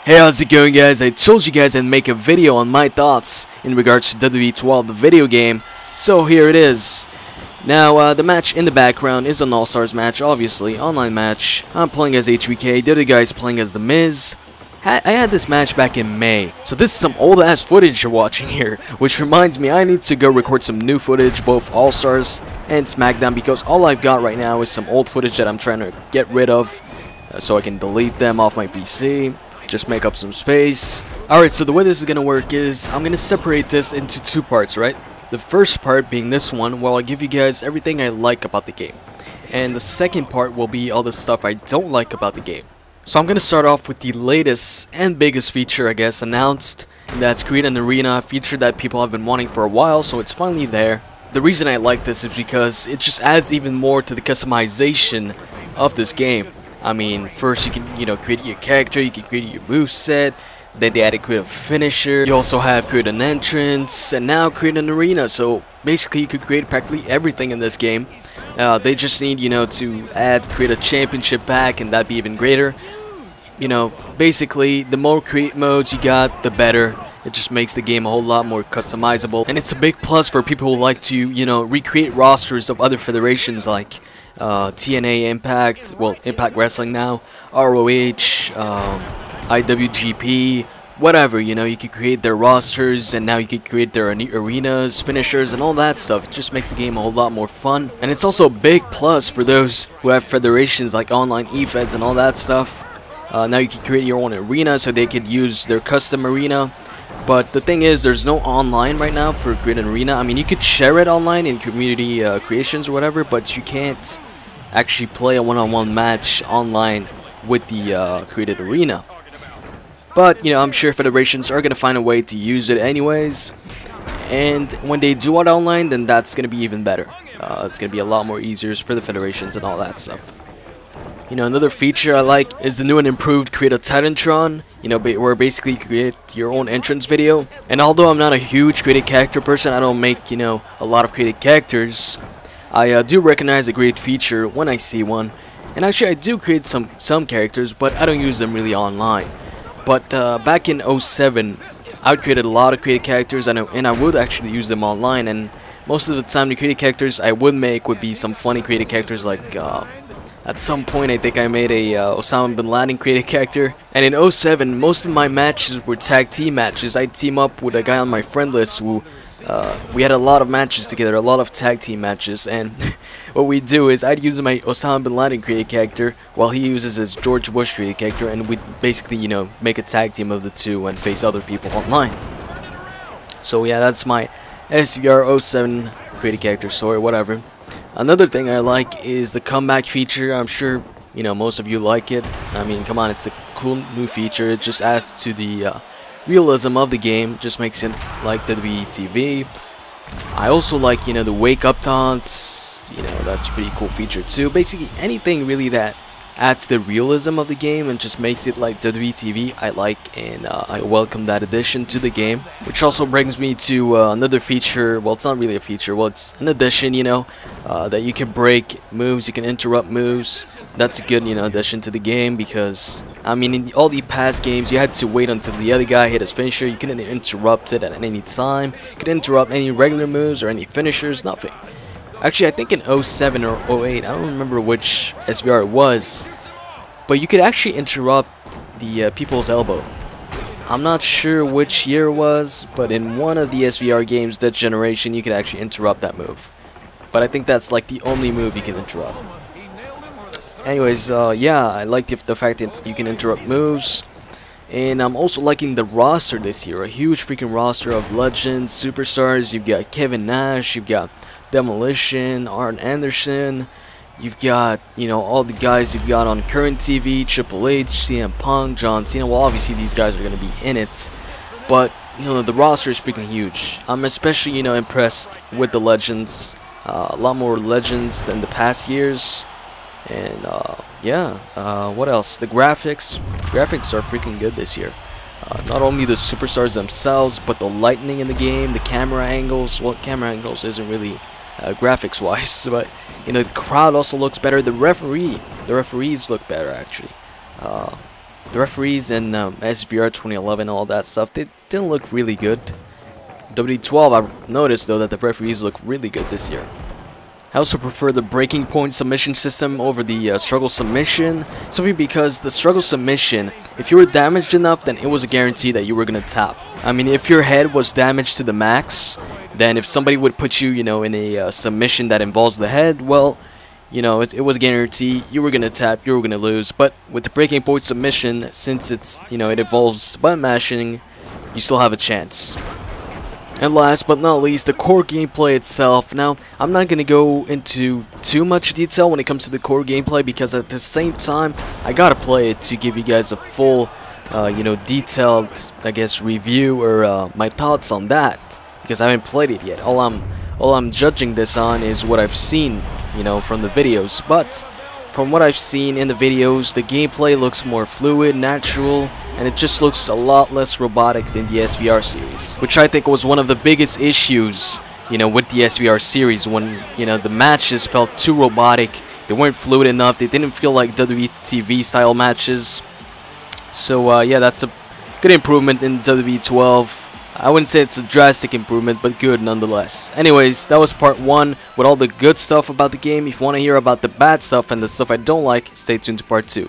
Hey, how's it going, guys? I told you guys I'd make a video on my thoughts in regards to WWE 12, the video game, so here it is. Now, the match in the background is an All-Stars match, obviously, online match. I'm playing as HBK, the other guy's playing as The Miz. I had this match back in May, so this is some old-ass footage you're watching here, which reminds me I need to go record some new footage, both All-Stars and SmackDown, because all I've got right now is some old footage that I'm trying to get rid of, so I can delete them off my PC. Just make up some space. Alright, so the way this is gonna work is I'm gonna separate this into two parts, right? The first part being this one, where I'll give you guys everything I like about the game. And the second part will be all the stuff I don't like about the game. So I'm gonna start off with the latest and biggest feature, I guess, announced. And that's Create an Arena, a feature that people have been wanting for a while, so it's finally there. The reason I like this is because it just adds even more to the customization of this game. I mean, first you can, create your character, you can create your moveset, then they added create a finisher, you also have create an entrance, and now create an arena, so basically you could create practically everything in this game. They just need, to add create a championship pack, and that'd be even greater. Basically, the more create modes you got, the better. It just makes the game a whole lot more customizable, and it's a big plus for people who like to, recreate rosters of other federations like TNA, Impact, well, Impact Wrestling now, ROH, IWGP, whatever, you could create their rosters, and now you could create their arenas, finishers, and all that stuff. It just makes the game a whole lot more fun, and it's also a big plus for those who have federations like online e-feds and all that stuff. Now you can create your own arena, so they could use their custom arena. But the thing is, there's no online right now for Create an Arena. I mean, you could share it online in community creations or whatever, but you can't actually play a one-on-one match online with the Created Arena. But, I'm sure federations are going to find a way to use it anyways. And when they do it online, then that's going to be even better. It's going to be a lot more easier for the federations and all that stuff. Another feature I like is the new and improved Create a Titantron, where basically you create your own entrance video. And although I'm not a huge created character person, I don't make, a lot of created characters, I do recognize a great feature when I see one. And actually I do create some characters, but I don't use them really online. But back in 07, I created a lot of created characters, and I would actually use them online. And most of the time the created characters I would make would be some funny created characters like... At some point, I think I made a Osama Bin Laden created character. And in 07, most of my matches were tag team matches. I'd team up with a guy on my friend list who, we had a lot of matches together, a lot of tag team matches. And what we do is I'd use my Osama Bin Laden created character while he uses his George Bush created character. And we'd basically, make a tag team of the two and face other people online. So yeah, that's my SVR 07 created character story, whatever. Another thing I like is the comeback feature. I'm sure, most of you like it. I mean, come on, it's a cool new feature. It just adds to the realism of the game. Just makes it like WWE TV. I also like, the wake up taunts. That's a pretty cool feature too. Basically, anything really that adds to the realism of the game and just makes it like WWE TV, I like, and I welcome that addition to the game. Which also brings me to another feature. Well, it's not really a feature. Well, it's an addition, that you can break moves, you can interrupt moves. That's a good, addition to the game, because, I mean, in all the past games, you had to wait until the other guy hit his finisher. You couldn't interrupt it at any time. You could interrupt any regular moves or any finishers, nothing. Actually, I think in 07 or 08, I don't remember which SVR it was, but you could actually interrupt the people's elbow. I'm not sure which year it was, but in one of the SVR games that generation, you could actually interrupt that move. But I think that's like the only move you can interrupt. Anyways, yeah, I like the fact that you can interrupt moves. And I'm also liking the roster this year, a huge freaking roster of legends, superstars. You've got Kevin Nash, you've got Demolition, Arn Anderson, you've got, all the guys you've got on current TV, Triple H, CM Punk, John Cena. Well, obviously these guys are going to be in it, but, the roster is freaking huge. I'm especially, impressed with the legends, a lot more legends than the past years, and, yeah, what else? The graphics are freaking good this year. Not only the superstars themselves, but the lighting in the game, the camera angles. Well, camera angles isn't really graphics wise, but the crowd also looks better. The referees look better actually. The referees in SVR 2011, all that stuff, they didn't look really good. WWE12, I noticed though that the referees look really good this year. I also prefer the breaking point submission system over the struggle submission, simply because the struggle submission, if you were damaged enough, then it was a guarantee that you were gonna tap. I mean, if your head was damaged to the max, then if somebody would put you, you know, in a submission that involves the head, well, you know, it was a guarantee you were gonna tap, you were gonna lose. But with the breaking point submission, since it's, you know, it involves button mashing, you still have a chance. And last but not least, the core gameplay itself. Now, I'm not going to go into too much detail when it comes to the core gameplay, because at the same time, I gotta play it to give you guys a full, you know, detailed, I guess, review or my thoughts on that, because I haven't played it yet. All I'm judging this on is what I've seen, you know, from the videos. But from what I've seen in the videos, the gameplay looks more fluid, natural, and it just looks a lot less robotic than the SVR series, which I think was one of the biggest issues, you know, with the SVR series, when, you know, the matches felt too robotic, they weren't fluid enough, they didn't feel like WWE TV style matches. So yeah, that's a good improvement in WWE 12. I wouldn't say it's a drastic improvement, but good nonetheless. Anyways, that was part 1 with all the good stuff about the game. If you want to hear about the bad stuff and the stuff I don't like, stay tuned to part 2.